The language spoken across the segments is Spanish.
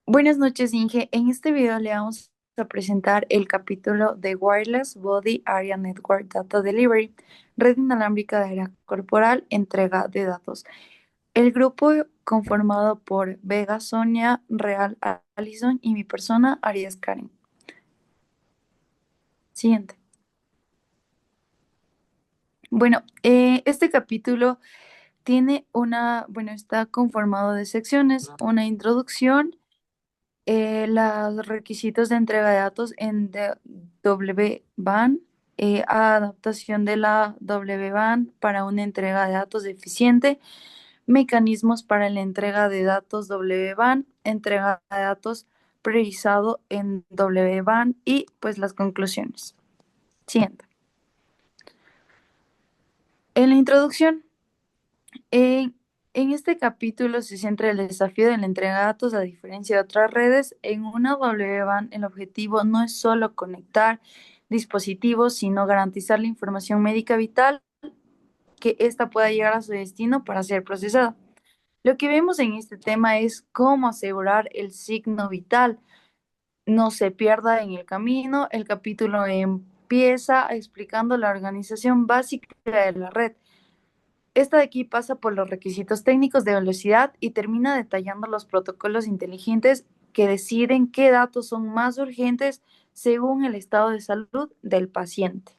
Buenas noches, Inge. En este video le vamos a presentar el capítulo de Wireless Body Area Network Data Delivery, red inalámbrica de área corporal, entrega de datos. El grupo conformado por Vega, Sonia, Real, Alison y mi persona, Arias Karen. Siguiente. Bueno, este capítulo está conformado de secciones, una introducción, los requisitos de entrega de datos en WBAN, adaptación de la WBAN para una entrega de datos eficiente, mecanismos para la entrega de datos WBAN, entrega de datos priorizado en WBAN y pues las conclusiones. Siguiente. En la introducción, En, en este capítulo se centra el desafío de la entrega de datos. A diferencia de otras redes, en una WBAN el objetivo no es solo conectar dispositivos, sino garantizar la información médica vital, que ésta pueda llegar a su destino para ser procesada. Lo que vemos en este tema es cómo asegurar el signo vital no se pierda en el camino. El capítulo empieza explicando la organización básica de la red. Esta de aquí pasa por los requisitos técnicos de velocidad y termina detallando los protocolos inteligentes que deciden qué datos son más urgentes según el estado de salud del paciente.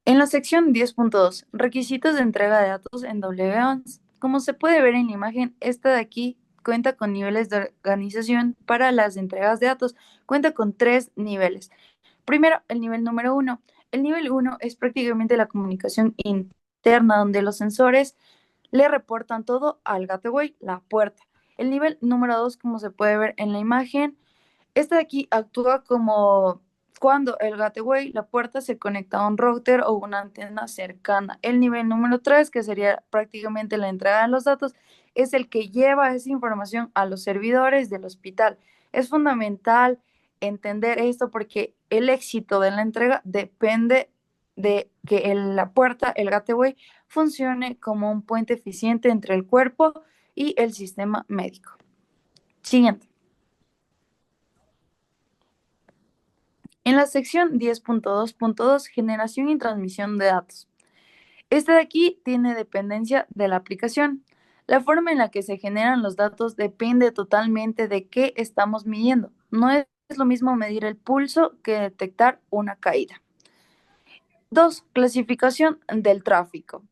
En la sección 10.2, requisitos de entrega de datos en WANS. Como se puede ver en la imagen, esta de aquí cuenta con niveles de organización para las entregas de datos. Cuenta con tres niveles. Primero, el nivel número uno. El nivel uno es prácticamente la comunicación interna donde los sensores le reportan todo al gateway, la puerta. El nivel número dos, como se puede ver en la imagen, este de aquí actúa como cuando el gateway, la puerta, se conecta a un router o una antena cercana. El nivel número 3, que sería prácticamente la entrega de los datos, es el que lleva esa información a los servidores del hospital. Es fundamental entender esto porque el éxito de la entrega depende de que la puerta, el gateway, funcione como un puente eficiente entre el cuerpo y el sistema médico. Siguiente. En la sección 10.2.2, generación y transmisión de datos. Este de aquí tiene dependencia de la aplicación. La forma en la que se generan los datos depende totalmente de qué estamos midiendo. No es lo mismo medir el pulso que detectar una caída. 2. Clasificación del tráfico.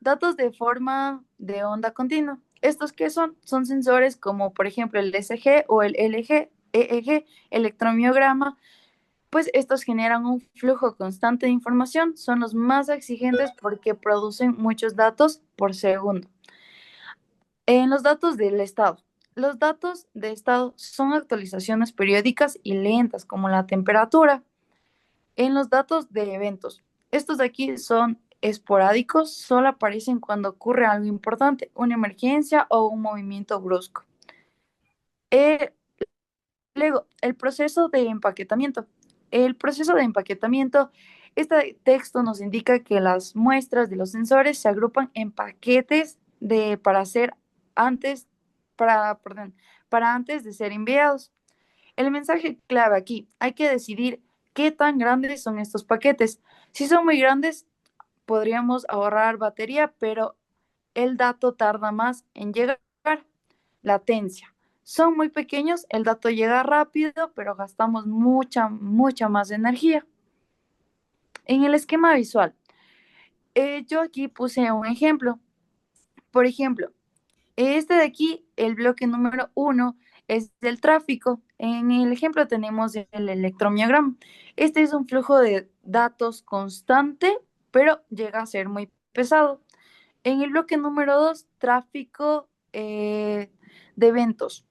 Datos de forma de onda continua. ¿Estos qué son? Son sensores como por ejemplo el ECG o el LG, EEG, electromiograma. Pues estos generan un flujo constante de información, son los más exigentes porque producen muchos datos por segundo. En los datos del estado. Los datos de estado son actualizaciones periódicas y lentas, como la temperatura. En los datos de eventos. Estos de aquí son esporádicos, solo aparecen cuando ocurre algo importante, una emergencia o un movimiento brusco. Eh, Luego, el proceso de empaquetamiento. El proceso de empaquetamiento, este texto nos indica que las muestras de los sensores se agrupan en paquetes para hacer antes, perdón, para antes de ser enviados. El mensaje clave aquí, hay que decidir qué tan grandes son estos paquetes. Si son muy grandes, podríamos ahorrar batería, pero el dato tarda más en llegar. Latencia. Son muy pequeños, el dato llega rápido, pero gastamos mucha más energía. En el esquema visual, yo aquí puse un ejemplo. Por ejemplo, este de aquí, el bloque número uno, es del tráfico. En el ejemplo tenemos el electromiograma. Este es un flujo de datos constante, pero llega a ser muy pesado. En el bloque número 2, tráfico de eventos,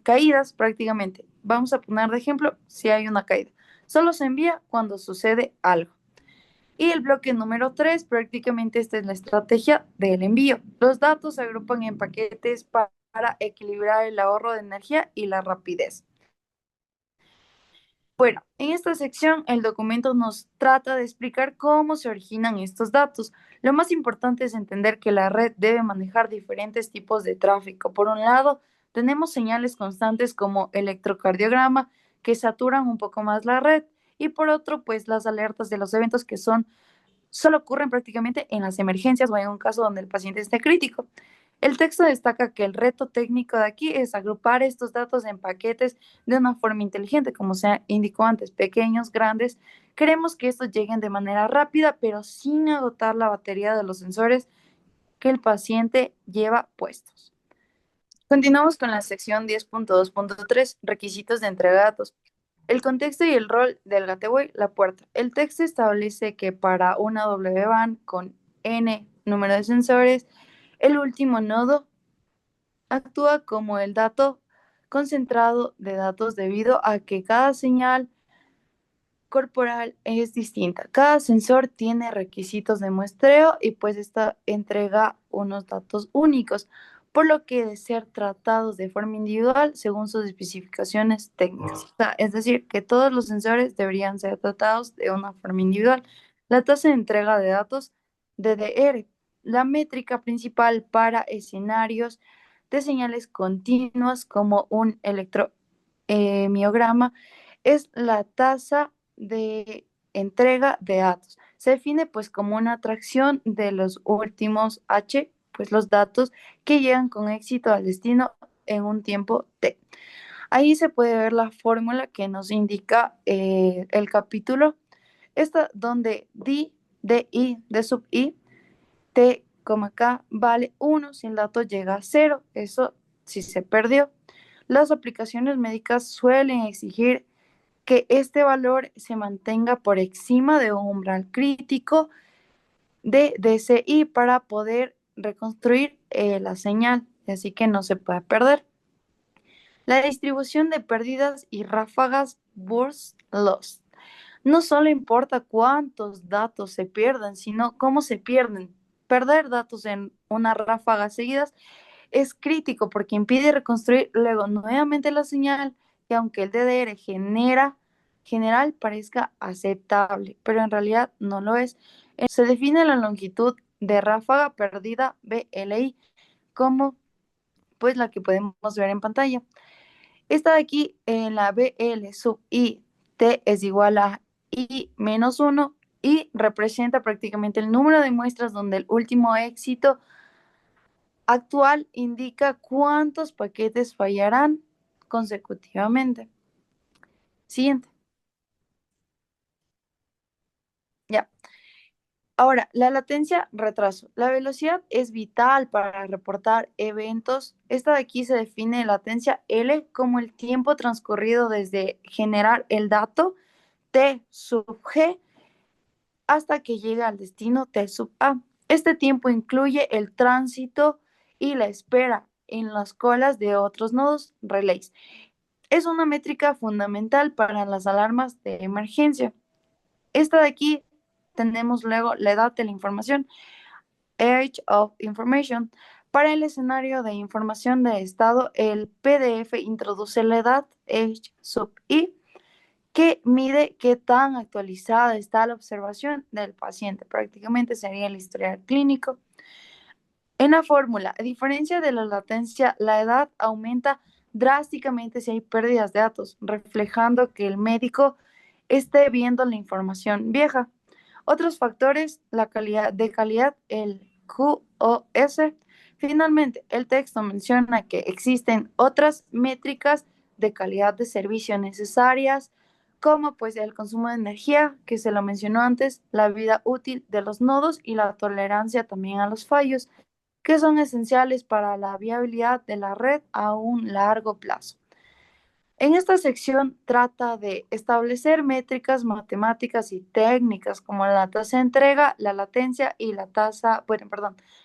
caídas prácticamente. Vamos a poner de ejemplo si hay una caída. Solo se envía cuando sucede algo. Y el bloque número 3, prácticamente esta es la estrategia del envío. Los datos se agrupan en paquetes para equilibrar el ahorro de energía y la rapidez. Bueno, en esta sección el documento nos trata de explicar cómo se originan estos datos. Lo más importante es entender que la red debe manejar diferentes tipos de tráfico. Por un lado, tenemos señales constantes como electrocardiograma que saturan un poco más la red y por otro, pues las alertas de los eventos que son solo ocurren prácticamente en las emergencias o en un caso donde el paciente esté crítico. El texto destaca que el reto técnico de aquí es agrupar estos datos en paquetes de una forma inteligente, como se indicó antes, pequeños, grandes. Queremos que estos lleguen de manera rápida, pero sin agotar la batería de los sensores que el paciente lleva puestos. Continuamos con la sección 10.2.3, requisitos de entrega de datos. El contexto y el rol del gateway, la puerta. El texto establece que para una WBAN con n número de sensores, el último nodo actúa como el dato concentrado de datos debido a que cada señal corporal es distinta. Cada sensor tiene requisitos de muestreo y pues esta entrega unos datos únicos, por lo que de ser tratados de forma individual según sus especificaciones técnicas. O sea, es decir, que todos los sensores deberían ser tratados de una forma individual. La tasa de entrega de datos DDR, la métrica principal para escenarios de señales continuas como un electromiograma es la tasa de entrega de datos. Se define pues como una atracción de los últimos H, pues los datos que llegan con éxito al destino en un tiempo T. Ahí se puede ver la fórmula que nos indica el capítulo, esta donde D sub I, T, K vale 1 si el dato llega a 0, eso si se perdió. Las aplicaciones médicas suelen exigir que este valor se mantenga por encima de un umbral crítico de DCI para poder reconstruir la señal, así que no se puede perder. La distribución de pérdidas y ráfagas burst loss. No solo importa cuántos datos se pierden, sino cómo se pierden. Perder datos en una ráfaga seguidas es crítico porque impide reconstruir luego nuevamente la señal y aunque el DDR general parezca aceptable, pero en realidad no lo es. Se define la longitud de ráfaga perdida BLI como pues la que podemos ver en pantalla. Esta de aquí en la BL sub I T es igual a I menos 1 y representa prácticamente el número de muestras donde el último éxito actual indica cuántos paquetes fallarán consecutivamente. Siguiente. Ya. Ahora, la latencia, retraso. La velocidad es vital para reportar eventos. Esta de aquí se define latencia L como el tiempo transcurrido desde generar el dato T sub G hasta que llega al destino T sub A. Este tiempo incluye el tránsito y la espera en las colas de otros nodos relays. Es una métrica fundamental para las alarmas de emergencia. Esta de aquí tenemos luego la edad de la información, Age of Information. Para el escenario de información de estado, el PDF introduce la edad, Age sub I, que mide qué tan actualizada está la observación del paciente. Prácticamente sería el historial clínico. En la fórmula, a diferencia de la latencia, la edad aumenta drásticamente si hay pérdidas de datos, reflejando que el médico esté viendo la información vieja. Otros factores, la calidad de calidad, el QoS. Finalmente, el texto menciona que existen otras métricas de calidad de servicio necesarias, como pues el consumo de energía, que se lo mencionó antes, la vida útil de los nodos y la tolerancia también a los fallos, que son esenciales para la viabilidad de la red a un largo plazo. En esta sección trata de establecer métricas matemáticas y técnicas como la tasa de entrega, la latencia y la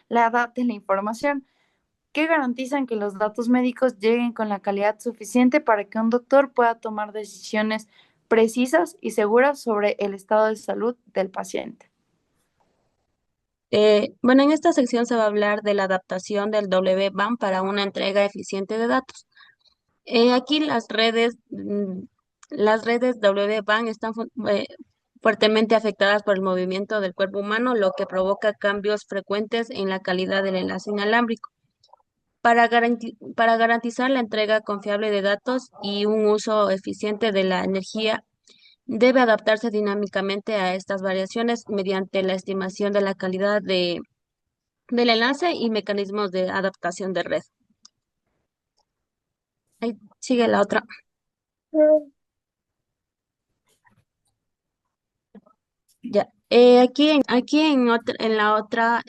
edad de la información, que garantizan que los datos médicos lleguen con la calidad suficiente para que un doctor pueda tomar decisiones precisas y seguras sobre el estado de salud del paciente. Bueno, en esta sección se va a hablar de la adaptación del WBAN para una entrega eficiente de datos. Aquí las redes WBAN están fuertemente afectadas por el movimiento del cuerpo humano, lo que provoca cambios frecuentes en la calidad del enlace inalámbrico. Para garantizar la entrega confiable de datos y un uso eficiente de la energía, debe adaptarse dinámicamente a estas variaciones mediante la estimación de la calidad del enlace y mecanismos de adaptación de red. Ahí sigue la otra. Ya. En la otra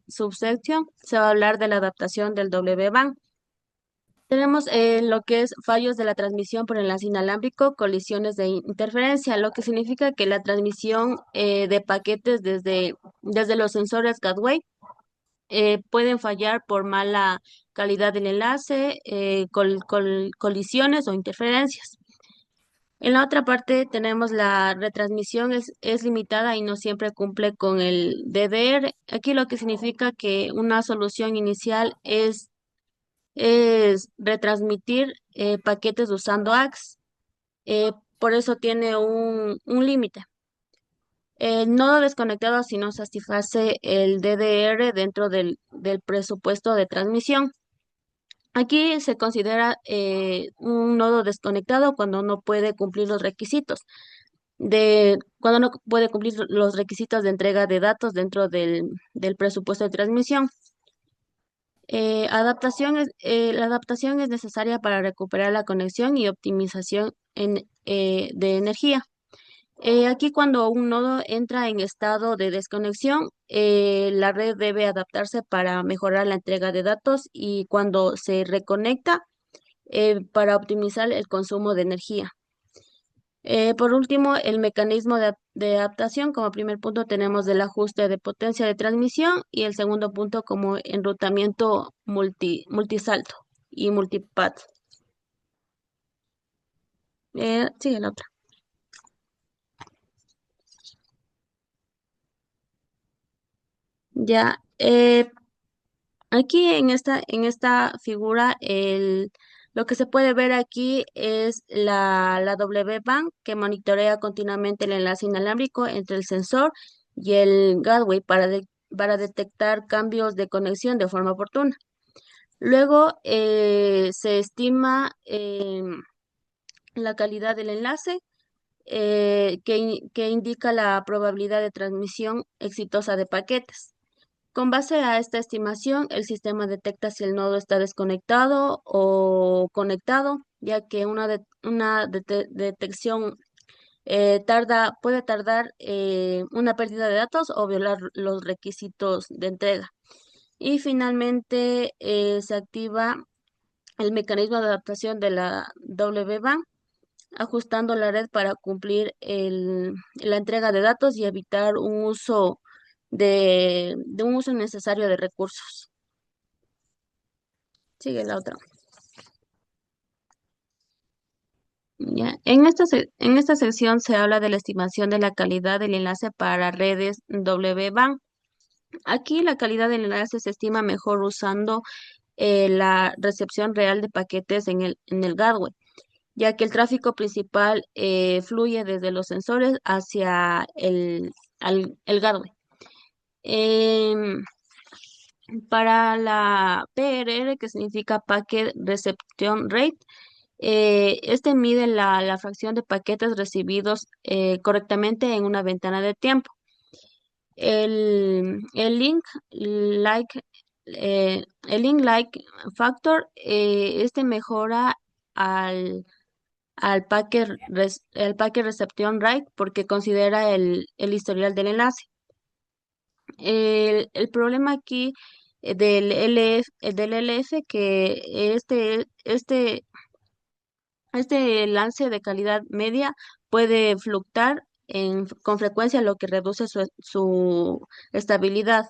subsección se va a hablar de la adaptación del WBAN. Tenemos lo que es fallos de la transmisión por enlace inalámbrico, colisiones de interferencia, lo que significa que la transmisión de paquetes desde los sensores Gateway pueden fallar por mala calidad del enlace, colisiones o interferencias. En la otra parte tenemos la retransmisión es limitada y no siempre cumple con el DDR. Aquí lo que significa que una solución inicial es retransmitir paquetes usando AX. Por eso tiene un límite. El nodo desconectado si no satisface el DDR dentro del presupuesto de transmisión. Aquí se considera un nodo desconectado cuando no puede cumplir los requisitos cuando no puede cumplir los requisitos de entrega de datos dentro del presupuesto de transmisión. La adaptación es necesaria para recuperar la conexión y optimización de energía. Aquí cuando un nodo entra en estado de desconexión, la red debe adaptarse para mejorar la entrega de datos y cuando se reconecta, para optimizar el consumo de energía. Por último, el mecanismo de adaptación. Como primer punto tenemos el ajuste de potencia de transmisión y el segundo punto como enrutamiento multisalto y multipath. Sigue la otra. Ya, aquí en esta figura, lo que se puede ver aquí es la W-band que monitorea continuamente el enlace inalámbrico entre el sensor y el gateway para detectar cambios de conexión de forma oportuna. Luego se estima la calidad del enlace que indica la probabilidad de transmisión exitosa de paquetes. Con base a esta estimación, el sistema detecta si el nodo está desconectado o conectado, ya que una detección puede tardar una pérdida de datos o violar los requisitos de entrega. Y finalmente se activa el mecanismo de adaptación de la WBAN, ajustando la red para cumplir la entrega de datos y evitar un uso innecesario de recursos. Sigue la otra. Ya. En esta sección se habla de la estimación de la calidad del enlace para redes WBAN. Aquí la calidad del enlace se estima mejor usando la recepción real de paquetes en el gateway, ya que el tráfico principal fluye desde los sensores hacia el gateway. Em, para la PRR, que significa Packet Reception Rate, este mide la fracción de paquetes recibidos correctamente en una ventana de tiempo. El link like factor, este mejora al packet reception rate porque considera el historial del enlace. El problema aquí del LF, que este lance de calidad media puede fluctuar con frecuencia, lo que reduce su estabilidad.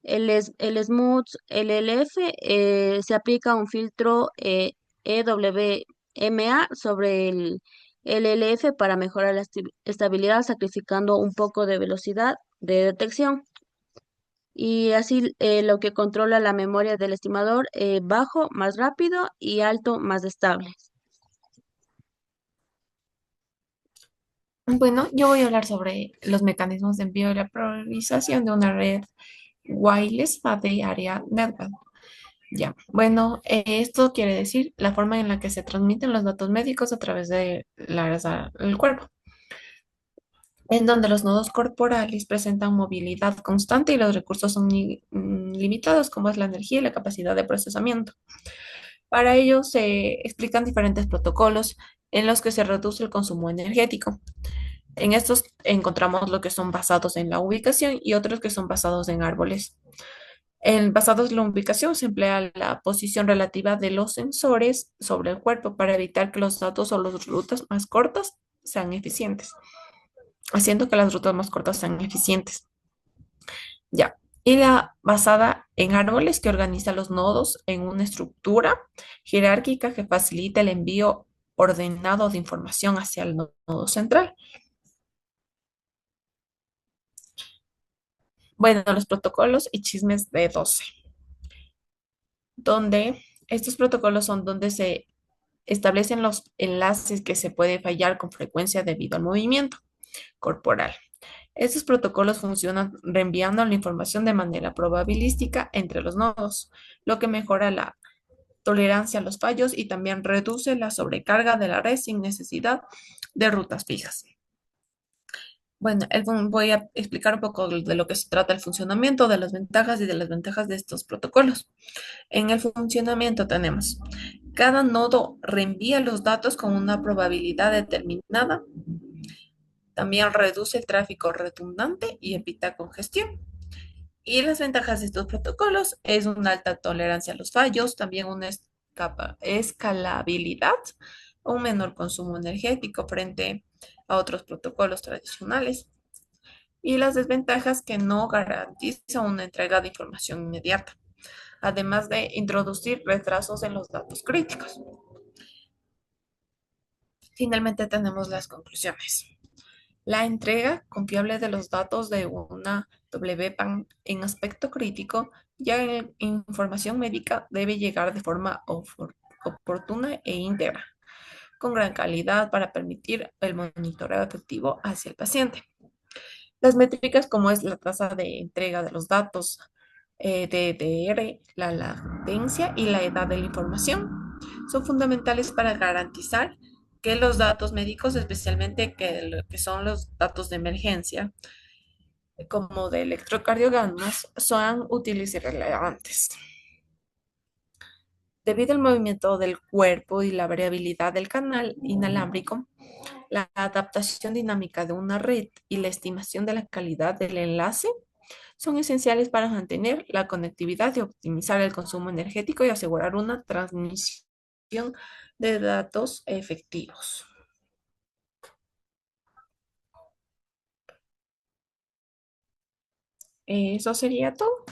El Smooth LLF se aplica un filtro EWMA sobre el LLF para mejorar la estabilidad, sacrificando un poco de velocidad de detección. Y así lo que controla la memoria del estimador, bajo más rápido y alto más estable. Bueno, yo voy a hablar sobre los mecanismos de envío y la priorización de una red wireless de área network. Ya, bueno, esto quiere decir la forma en la que se transmiten los datos médicos a través de la grasa del cuerpo, en donde los nodos corporales presentan movilidad constante y los recursos son limitados, como es la energía y la capacidad de procesamiento. Para ello se explican diferentes protocolos en los que se reduce el consumo energético. En estos encontramos lo que son basados en la ubicación y otros que son basados en árboles. En basados en la ubicación se emplea la posición relativa de los sensores sobre el cuerpo para evitar que los datos o las rutas más cortas sean eficientes, haciendo que las rutas más cortas sean eficientes. Ya. Y la basada en árboles que organiza los nodos en una estructura jerárquica que facilita el envío ordenado de información hacia el nodo central. Bueno, los protocolos y chismes de 12, donde estos protocolos son donde se establecen los enlaces que se puede fallar con frecuencia debido al movimiento corporal. Estos protocolos funcionan reenviando la información de manera probabilística entre los nodos, lo que mejora la tolerancia a los fallos y también reduce la sobrecarga de la red sin necesidad de rutas fijas. Bueno, voy a explicar un poco de lo que se trata el funcionamiento, de las ventajas y de las ventajas de estos protocolos. En el funcionamiento tenemos, cada nodo reenvía los datos con una probabilidad determinada, también reduce el tráfico redundante y evita congestión. Y las ventajas de estos protocolos es una alta tolerancia a los fallos, también una escalabilidad, un menor consumo energético frente a otros protocolos tradicionales. Y las desventajas que no garantiza una entrega de información inmediata, además de introducir retrasos en los datos críticos. Finalmente tenemos las conclusiones. La entrega confiable de los datos de una WPAN en aspecto crítico, ya en información médica, debe llegar de forma oportuna e íntegra, con gran calidad para permitir el monitoreo efectivo hacia el paciente. Las métricas como es la tasa de entrega de los datos, DDR, la latencia y la edad de la información son fundamentales para garantizar que los datos médicos, especialmente que lo que son los datos de emergencia, como de electrocardiogramas, sean útiles y relevantes. Debido al movimiento del cuerpo y la variabilidad del canal inalámbrico, la adaptación dinámica de una red y la estimación de la calidad del enlace son esenciales para mantener la conectividad y optimizar el consumo energético y asegurar una transmisión de datos efectivos. Eso sería todo.